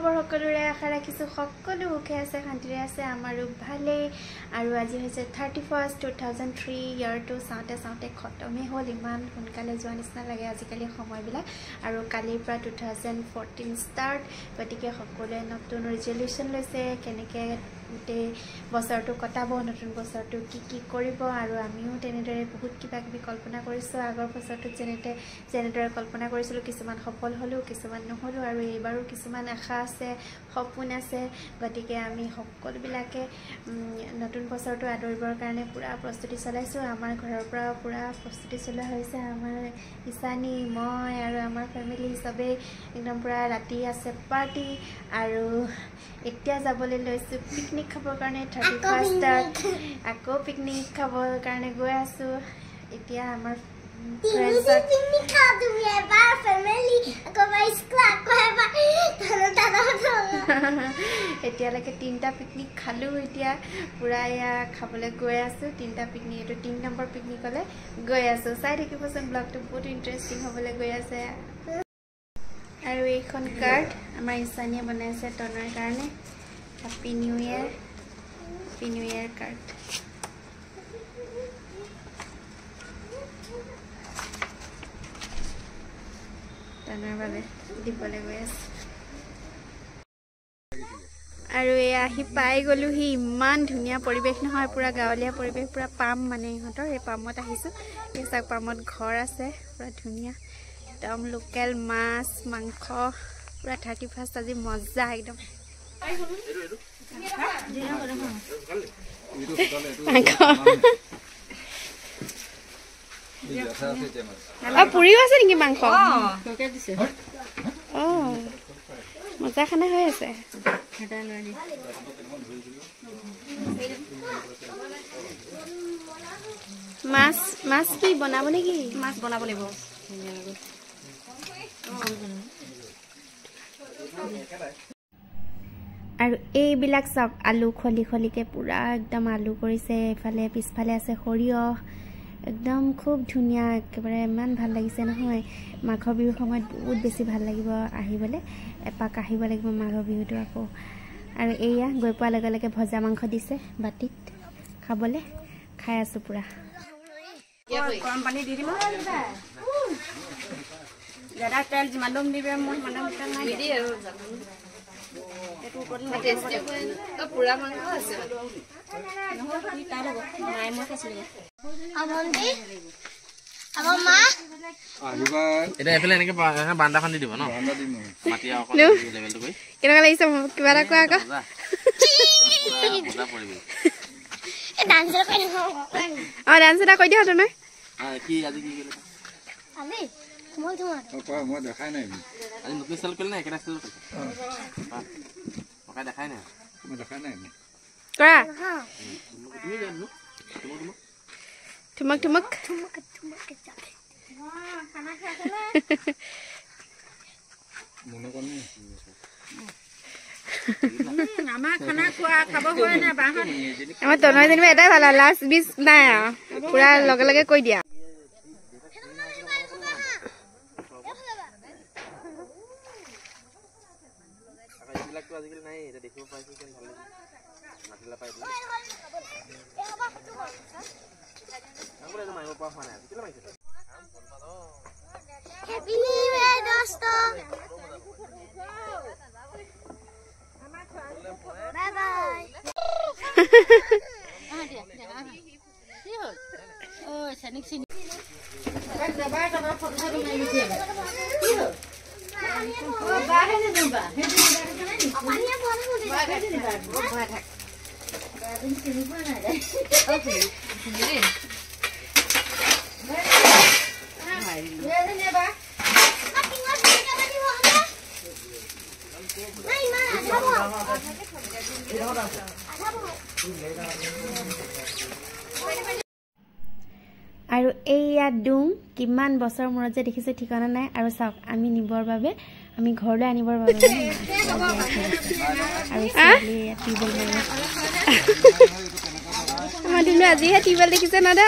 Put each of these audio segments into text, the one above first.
খবৰ সকলোৰে আশা ৰাখিছোঁ সকলো সুখে আছে শান্তিৰে আছে আমাৰো ভালেই আৰু আজি হৈছে 31st 2003 ইয়াৰটো চাওঁতে চাওঁতে খতমেই হ'ল ইমান সোনকালে যোৱা নিচিনা লাগে আজিকালি সময়বিলাক আৰু কালিৰ পৰা 2014 ষ্টাৰ্ট গতিকে সকলোৱে নতুন ৰিজলিউশ্যন লৈছে কেনেকৈ গোটেই বছৰটো কটাব নতুন বছৰটো কি কৰিব আৰু আমিও তেনেদৰে বহুত কিবা কিবি কল্পনা কৰিছোঁ আগৰ বছৰটোত যেনেদৰে কল্পনা কৰিছিলোঁ কিছুমান সফল হ'লোঁ কিছুমান নহ'লোঁ আৰু এইবাৰো কিছুমান আশা আছে সপোন আছে গতিকে আমি সকলোবিলাকে নতুন বছৰটো আদৰিবৰ কাৰণে পুৰা প্ৰস্তুতি চলাইছোঁ আমাৰ ঘৰৰ পৰা পুৰা প্ৰস্তুতি চলোৱা হৈছে আমাৰ ইছানী মই আৰু আমাৰ ফেমিলি সবেই একদম পুৰা ৰাতি আছে পাৰ্টি আৰু এতিয়া যাবলৈ লৈছোঁ পিকনিক খাবৰ কাৰণে 31st আকৌ পিকনিক খাবৰ কাৰণে গৈ আছোঁ এতিয়া আমাৰ পিকনিক খাওঁ তুমি এবাৰ ফেমিলি আকৌ এতিয়ালৈকে 3টা পিকনিক খালোঁ এতিয়া পুৰা এয়া খাবলৈ গৈ আছোঁ 3টা পিকনিক এইটো 3 নম্বৰ পিকনিকলৈ গৈ আছোঁ চাই থাকিবচোন ব্লগটো বহুত ইণ্টাৰেষ্টিং হ'বলৈ গৈ আছে আৰু এইখন কাৰ্ড আমাৰ ইছানীয়ে বনাইছে তনৰ কাৰণে হেপী নিউ ইয়েৰ কাৰ্ড তনৰ বাবে দিবলৈ গৈ আছে আৰু এয়া আহি পাই গ'লোহি ইমান ধুনীয়া পৰিৱেশ নহয় পুৰা গাঁৱলীয়া পৰিৱেশ পুৰা পাম মানে ইহঁতৰ এই পামত আহিছোঁ এই চাওক পামত ঘৰ আছে পুৰা ধুনীয়া একদম লোকেল মাছ মাংস পুৰা 31st আজি মজা একদম পুৰিও আছে নেকি মাংস মজা খানা হৈ আছে মাছ কি বনাব নেকি মাছ বনাব লাগিব আৰু এইবিলাক চাওক আলু খলিকে পুৰা একদম আলু কৰিছে এফালে পিছফালে আছে সৰিয়হ একদম খুব ধুনীয়া একেবাৰে ইমান ভাল লাগিছে নহয় মাঘৰ বিহুৰ সময়ত বহুত বেছি ভাল লাগিব আহিবলৈ এপাক আহিব লাগিব মাঘৰ বিহুটো আকৌ আৰু এয়া গৈ পোৱাৰ লগে লগে ভজা মাংস দিছে বাটিত খাবলৈ খাই আছোঁ পুৰা গৰম পানী দি দিম দাদা তেল যিমান দম দিবে মই সিমান দম তেল নাই দি আৰু পুৰা মাংস আছে বান্দাখন দি দিব ন কেনেকুৱা লাগিছে কিবা এটা কোৱা আকৌ ডান্স এটা কৈ দিয়া তই মই দেখাই নাই নতুন চেল কৰিলে নাই একেটা চেল দেখাই নাই মই দেখাই নাই কৰা ঠুমক আমাৰ তনয় যেনিবা এটাই ভাল লাষ্ট বিচ নাই আৰু পুৰা লগে লগে কৈ দিয়া আজিকালি নাই এটা দেখিব পাইছো কেন ভাল লাগে মাটিলা পাই দিলা আমরে মাইব পা ফানা কিলা মাইছে হ্যাপি নিউ ইয়ার দোস্ত বাই বাই কি হল ও সনিক সিনি যাবা ফটো মাই দিছে কি হল বাহে নে যাবা পানিয়া বড় হতে বাহে নে যাবা বাহে থাক বাদিন চিনি পানা যায় ওকে রে রে নেবা কাটিং আর চিনি কাটি হবে নাই মা আধাবো আৰু এইয়া ডুং কিমান বছৰ মূৰত যে দেখিছোঁ ঠিকনা নাই আৰু চাওক আমি নিবৰ বাবে আমি ঘৰলৈ আনিবৰ বাবে আৰু আমাৰ দিনো আজিহে টিউবেল দেখিছে না দা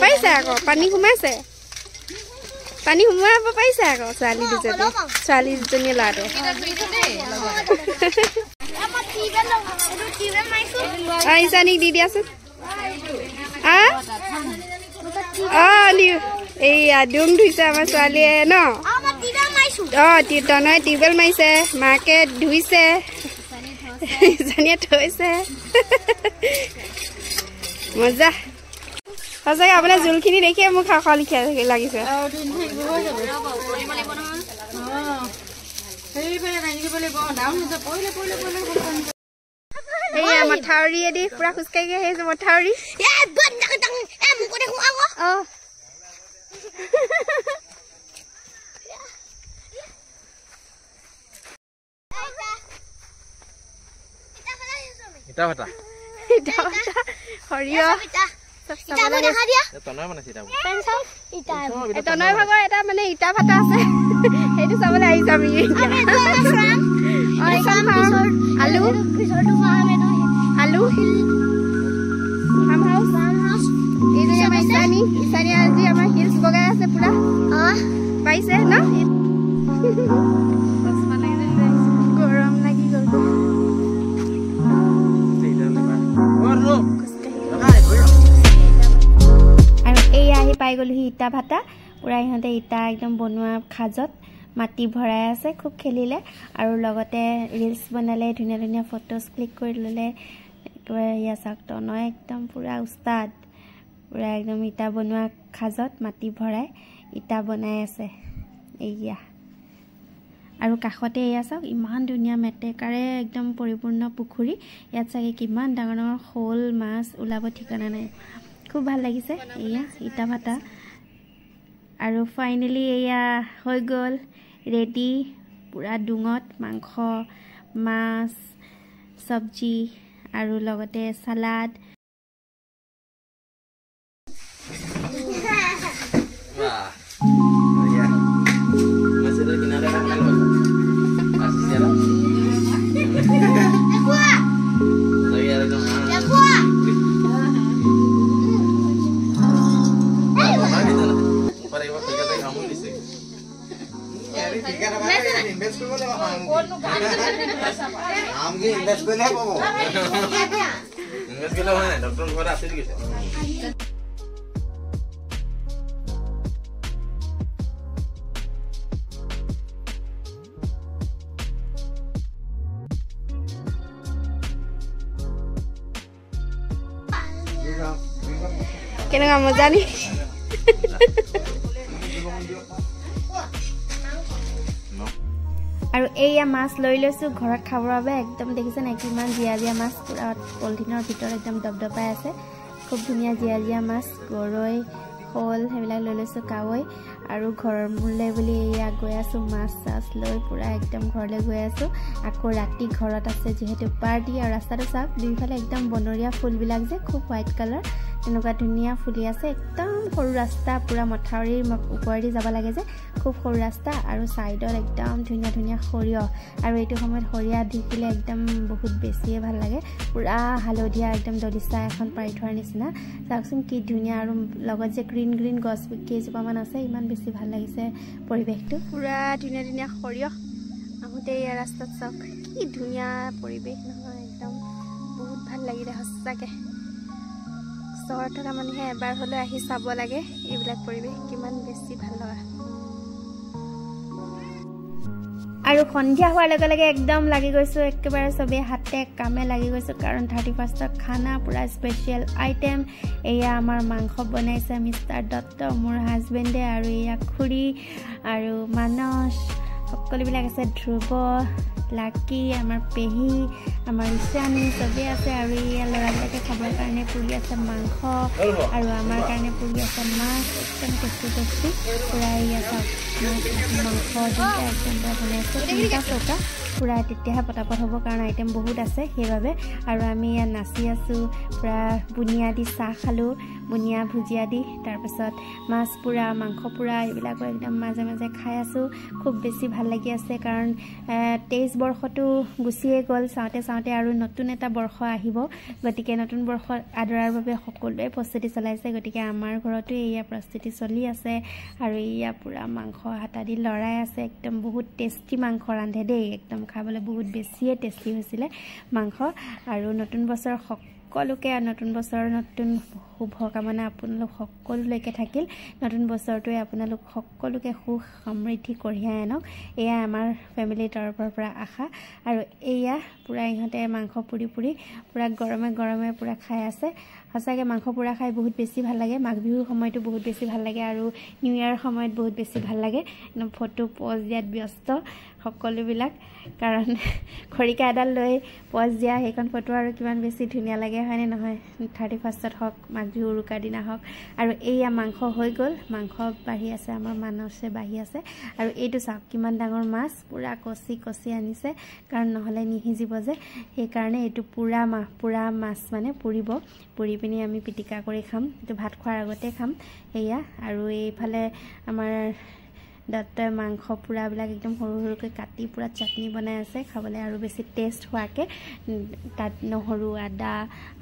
পাইছে আকৌ পানী সোমাইছে পানী সোমোৱাব পাৰিছে আকৌ ছোৱালী দুজনী ল'ৰাটো ঈশানীক দি দিয়াচোন এইয়া ডুং ধুইছে আমাৰ ছোৱালীয়ে ন তনয় টিউবেল মাৰিছে মাকে ধুইছে ঈশানীয়ে থৈছে মজা সঁচাকৈ আপোনাৰ জোলখিনি দেখিয়ে মোক খাওঁ খাওঁ লিখা লাগিছে এইয়া মথাউৰিয়েদি পুৰা খোজকাঢ়ি আহিছে মথাউৰি সৰিয়হ তনয় ভাগৰ এটা মানে ইটা ভাটা আছে সেইটো চাবলৈ আহিছো আমি আলু আলু ফাৰ্ম হাউচ এই যে আমাৰ ঈশানী আজি আমাৰ হিলছ বগাই আছে পুৰা পাইছে ন গৰম লাগি গ'ল আৰু এই আহি পাই গ'লোহি ইটা ভাটা পুৰা ইহঁতে ইটা একদম বনোৱা খাজত মাটি ভৰাই আছে খুব খেলিলে আৰু লগতে ৰিলছ বনালে ধুনীয়া ধুনীয়া ফটোজ ক্লিক কৰি ল'লে একেবাৰে ইয়া চাওক তনয় একদম পুৰা উস্তাদ পুৰা একদম ইটা বনোৱা খাজত মাটি ভৰাই ইটা বনাই আছে এইয়া আৰু কাষতে এয়া চাওক ইমান ধুনীয়া মেটেকাৰে একদম পৰিপূৰ্ণ পুখুৰী ইয়াত চাগে কিমান ডাঙৰ ডাঙৰ শ'ল মাছ ওলাব ঠিকনা নাই খুব ভাল লাগিছে এয়া ইটা ভাটা আৰু ফাইনেলি এয়া হৈ গ'ল ৰেডি পুৰা ডুঙত মাংস মাছ চব্জি আৰু লগতে সালাড কেনেকুৱা মজা নি আৰু এইয়া মাছ লৈ লৈছোঁ ঘৰত খাবৰ বাবে একদম দেখিছে নাই কিমান জীয়া জীয়া মাছ পুৰা পলিথিনৰ ভিতৰত একদম দবদবাই আছে খুব ধুনীয়া জীয়া জীয়া মাছ গৰৈ শ'ল সেইবিলাক লৈ লৈছোঁ কাৱৈ আৰু ঘৰলৈ বুলি এয়া গৈ আছোঁ মাছ চাছ লৈ পুৰা একদম ঘৰলৈ গৈ আছোঁ আকৌ ৰাতি ঘৰত আছে যিহেতু পাৰ্টি আৰু ৰাস্তাটো চাওক দুইফালে একদম বনৰীয়া ফুলবিলাক যে খুব হোৱাইট কালাৰ তেনেকুৱা ধুনীয়া ফুলি আছে একদম সৰু ৰাস্তা পুৰা মথাউৰিৰ ওপৰেদি যাব লাগে যে খুব সৰু ৰাস্তা আৰু ছাইডত একদম ধুনীয়া ধুনীয়া সৰিয়হ আৰু এইটো সময়ত সৰিয়হ দেখিলে একদম বহুত বেছিয়ে ভাল লাগে পুৰা হালধীয়া একদম দলিচা এখন পাৰি থোৱাৰ নিচিনা চাওকচোন কি ধুনীয়া আৰু লগত যে গ্ৰীণ গ্ৰীণ গছ কেইজোপামান আছে ইমান বেছি ভাল লাগিছে পৰিৱেশটো পুৰা ধুনীয়া ধুনীয়া সৰিয়হ আহোঁতে ইয়াৰ ৰাস্তাত চাওক কি ধুনীয়া পৰিৱেশ নহয় একদম বহুত ভাল লাগিলে সঁচাকৈ চহৰত থকা মানুহে এবাৰ হ'লেও আহি চাব লাগে এইবিলাক পৰিৱেশ কিমান বেছি ভাল লগা আৰু সন্ধিয়া হোৱাৰ লগে লগে একদম লাগি গৈছোঁ একেবাৰে চবেই হাতে কামে লাগি গৈছোঁ কাৰণ 31st খানা পুৰা স্পেচিয়েল আইটেম এয়া আমাৰ মাংস বনাইছে মিষ্টাৰ দত্ত মোৰ হাজবেণ্ডে আৰু এয়া খুৰী আৰু মানস সকলোবিলাক আছে ধ্ৰুৱ লাকি আমাৰ পেহী আমাৰ ঈশানী চবেই আছে আৰু এয়া ল'ৰাবিলাকে খাবৰ কাৰণে পুৰি আছে মাংস আৰু আমাৰ কাৰণে পুৰি আছে মাছ একদম টেষ্টি টেষ্টি পুৰা এয়া চাওক মাংস দুটা একদম বনাইছে 3টা চৌকা পুৰা তেতিয়াহে পটাপট হ'ব কাৰণ আইটেম বহুত আছে সেইবাবে আৰু আমি ইয়াত নাচি আছোঁ পুৰা বুনিয়া দি চাহ খালোঁ বুনিয়া ভুজিয়া দি তাৰপিছত মাছ পুৰা মাংস পুৰা এইবিলাকো একদম মাজে মাজে খাই আছোঁ খুব বেছি ভাল লাগি আছে কাৰণ 23 বৰ্ষটো গুছিয়ে গ'ল চাওঁতে চাওঁতে আৰু নতুন এটা বৰ্ষ আহিব গতিকে নতুন বৰ্ষৰ আদৰাৰ বাবে সকলোৱে প্ৰস্তুতি চলাইছে গতিকে আমাৰ ঘৰতো এয়া প্ৰস্তুতি চলি আছে আৰু এয়া পুৰা মাংস হাতা দি লৰাই আছে একদম বহুত টেষ্টি মাংস ৰান্ধে দেই একদম খাবলৈ বহুত বেছিয়ে টেষ্টি হৈছিল মাংস আৰু নতুন বছৰ সকলোকে নতুন বছৰ নতুন শুভকামনা আপোনালোক সকলোলৈকে থাকিল নতুন বছৰটোৱে আপোনালোক সকলোকে সুখ সমৃদ্ধি কঢ়িয়াই আনক এয়া আমাৰ ফেমিলিৰ তৰফৰ পৰা আশা আৰু এয়া পুৰা ইহঁতে মাংস পুৰি পুৰা গৰমে গৰমে পুৰা খাই আছে সঁচাকৈ মাংস পুৰা খাই বহুত বেছি ভাল লাগে মাঘ বিহুৰ সময়তো বহুত বেছি ভাল লাগে আৰু নিউ ইয়াৰ সময়ত বহুত বেছি ভাল লাগে ফটো প'জ দিয়াত ব্যস্ত সকলোবিলাক কাৰণ খৰিকা এডাল লৈ প'জ দিয়া সেইখন ফটো আৰু কিমান বেছি ধুনীয়া লাগে হয়নে নহয় 31st হওক মাঘ বিহুৰ উৰুকাৰ দিনা হওক আৰু এয়া মাংস হৈ গ'ল মাংস বাঢ়ি আছে আমাৰ মানছে বাঢ়ি আছে আৰু এইটো চাওক কিমান ডাঙৰ মাছ পুৰা কচি আনিছে কাৰণ নহ'লে নিহিজিব যে সেইকাৰণে এইটো পুৰা মাছ মানে পুৰি পিনি আমি পিটিকা কৰি খাম এইটো ভাত খোৱাৰ আগতে খাম এয়া আৰু এইফালে আমাৰ দত্তই মাংস পুৰাবিলাক একদম সৰু সৰুকৈ কাটি পুৰা চাটনি বনাই আছে খাবলৈ আৰু বেছি টেষ্ট হোৱাকৈ তাত নহৰু আদা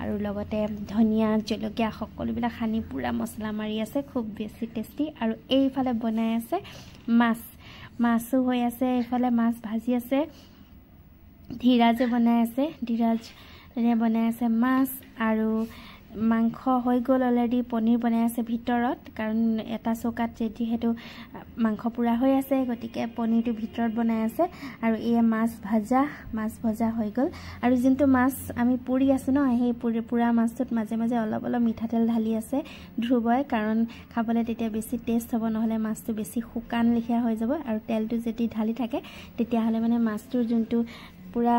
আৰু লগতে ধনিয়া জলকীয়া সকলোবিলাক সানি পুৰা মছলা মাৰি আছে খুব বেছি টেষ্টি আৰু এইফালে বনাই আছে মাছো হৈ আছে এইফালে মাছ ভাজি আছে ধীৰাজে বনাই আছে মাছ আৰু মাংস হৈ গ'ল অলৰেডি পনীৰ বনাই আছে ভিতৰত কাৰণ এটা চৌকাত যেহেতু মাংস পুৰা হৈ আছে গতিকে পনীৰটো ভিতৰত বনাই আছে আৰু এই মাছ ভজা হৈ গ'ল আৰু যোনটো মাছ আমি পুৰি আছো ন সেই পুৰা মাছটোত মাজে মাজে অলপ মিঠাতেল ঢালি আছে ধ্ৰুৱই কাৰণ খাবলৈ তেতিয়া বেছি টেষ্ট হ'ব নহ'লে মাছটো বেছি শুকান লিখা হৈ যাব আৰু তেলটো যেতিয়া ঢালি থাকে তেতিয়াহ'লে মানে মাছটোৰ যোনটো পুৰা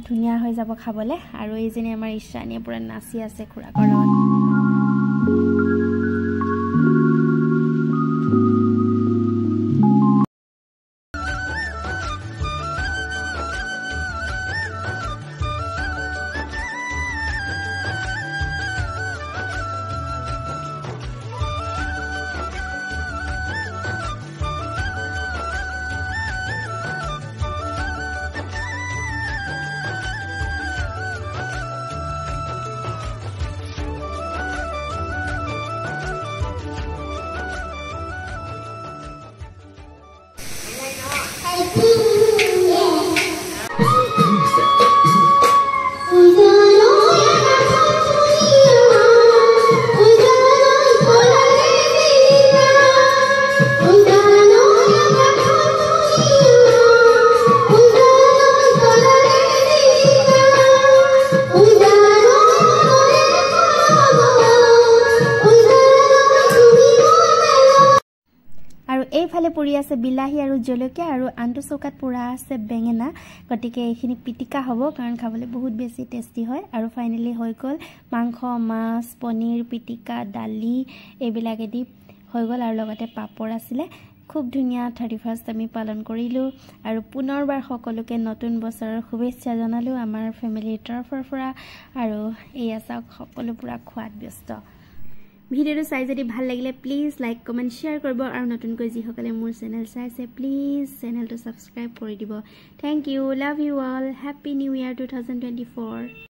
ধুনীয়া হৈ যাব খাবলৈ আৰু এইজনী আমাৰ ইশানীয়ে পুৰা নাচি আছে খুৰাকৰ লগত এইফালে পুৰি আছে বিলাহী আৰু জলকীয়া আৰু আনটো চৌকাত পুৰা আছে বেঙেনা গতিকে এইখিনি পিটিকা হ'ব কাৰণ খাবলৈ বহুত বেছি টেষ্টি হয় আৰু ফাইনেলি হৈ গ'ল মাংস মাছ পনীৰ পিটিকা দালি এইবিলাকেদি হৈ গ'ল আৰু লগতে পাপৰ আছিলে খুব ধুনীয়া 31st আমি পালন কৰিলো আৰু পুনৰবাৰ সকলোকে নতুন বছৰৰ শুভেচ্ছা জনালো আমাৰ ফেমিলিৰ তৰফৰ পৰা আৰু এয়া চাওক সকলো পুৰা খোৱাত ব্যস্ত ভিডিওটো চাই যদি ভাল লাগিলে প্লিজ লাইক কমেন্ট শেয়াৰ কৰিব আৰু নতুনকৈ যিসকলে মোৰ চেনেল চাইছে প্লিজ চেনেলটো সাবস্ক্ৰাইব কৰি দিব thank you love you all happy new year 2024